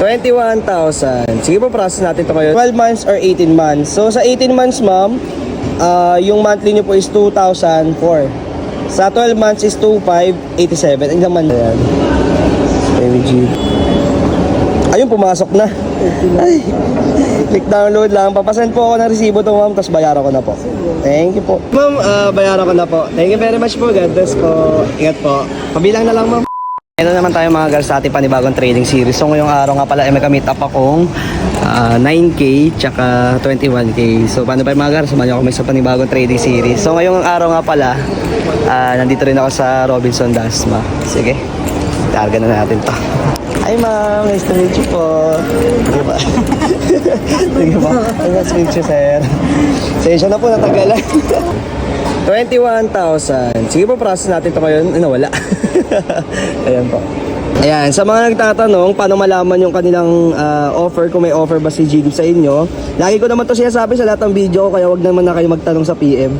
21,000. Sige po, process natin ito ngayon. 12 months or 18 months. So sa 18 months, ma'am, yung monthly nyo po is 2,004. Sa 12 months is 2,587. Ang naman na yan. Baby G. Ayun, pumasok na. Ay, click download lang. Papasend po ako ng resibo to, ma'am, tapos bayaran ko na po. Thank you po. Ma'am, bayaran ko na po. Thank you very much po. God bless po. Ingat po. Pabilang na lang, ma'am. Ito naman tayo mga girls sa ating panibagong trading series. So ngayong araw nga pala ay may meet up akong 9K tsaka 21K. So paano ba yung mga girls? Samahan ako sa panibagong trading series. So ngayong araw nga pala, nandito rin ako sa Robinson Dasma. Sige, targa na natin to. Hi ma'am, nice to meet you po. Sige ba? Sige po, nice to meet you sir. Sensya na po, natagalan. 21,000. Sige po, process natin ito ngayon. Wala. Ayan po. Ayan, sa mga nagtatanong paano malaman yung kanilang offer, kung may offer ba si G-Gibbs sa inyo, lagi ko naman to sinasabi sa lahat ng video ko, kaya wag naman na kayo magtanong sa PM.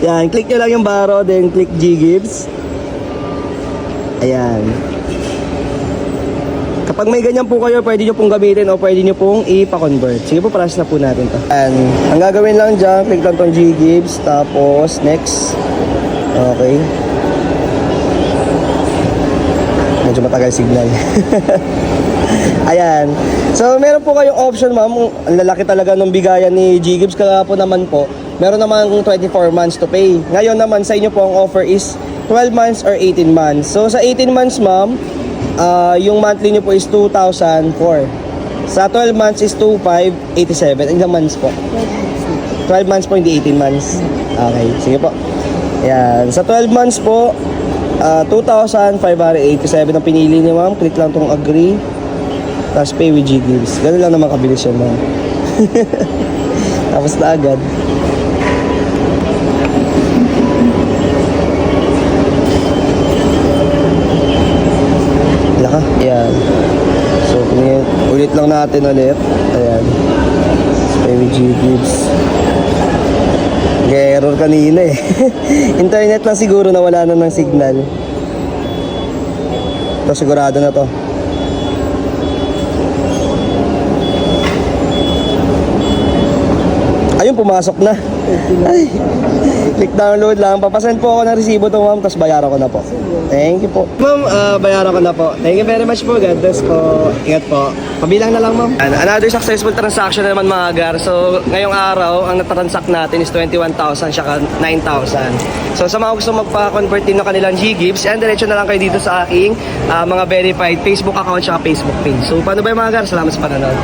Ayan, click nyo lang yung baro, then click G-Gibbs. Ayan. Kapag may ganyan po kayo, pwede nyo pong gamitin o pwede nyo pong ipa-convert. Sige po, process na po natin to. And ang gagawin lang dyan, click lang tong G-Gibbs, tapos next. Okay. Medyo matagal signal. Ayan. So, meron po kayong option, ma'am. Ang lalaki talaga nung bigayan ni G-Gibbs. Kagapon naman po, meron naman 24 months to pay. Ngayon naman, sa inyo po ang offer is 12 months or 18 months. So, sa 18 months, ma'am, yung monthly nyo po is 2,004. Sa 12 months is 2,587. Ilang months po? 12 months po, hindi 18 months. Okay, sige po. Ayan. Sa 12 months po, 2,587 ang pinili niyo, ma'am. Click lang tong agree. Tapos pay with G-Gibbs. Ganun lang naman kabilis yan, ma'am. Tapos na agad. Laka. Ayan. So, ulit lang natin ulit. Ayan. Pay with G-Gibbs. Error kanina eh. Internet lang siguro na wala na ng signal. Ito sigurado na to. Ayun, pumasok na. Ay, click download lang. Papasend po ako ng resibo to, ma'am, tapos bayaran ko na po. Thank you po. Ma'am, bayaran ko na po. Thank you very much po. God bless po. Ingat po. Pabilang na lang, ma'am. Another successful transaction na naman, mga gar. So, ngayong araw, ang natransact natin is 21,000 saka 9,000. So, sa mga gusto magpa-convert din ng kanilang G-Gibbs, and diretso na lang kayo dito sa aking mga verified Facebook account saka Facebook page. So, paano ba yung mga gar? Salamat sa panonood.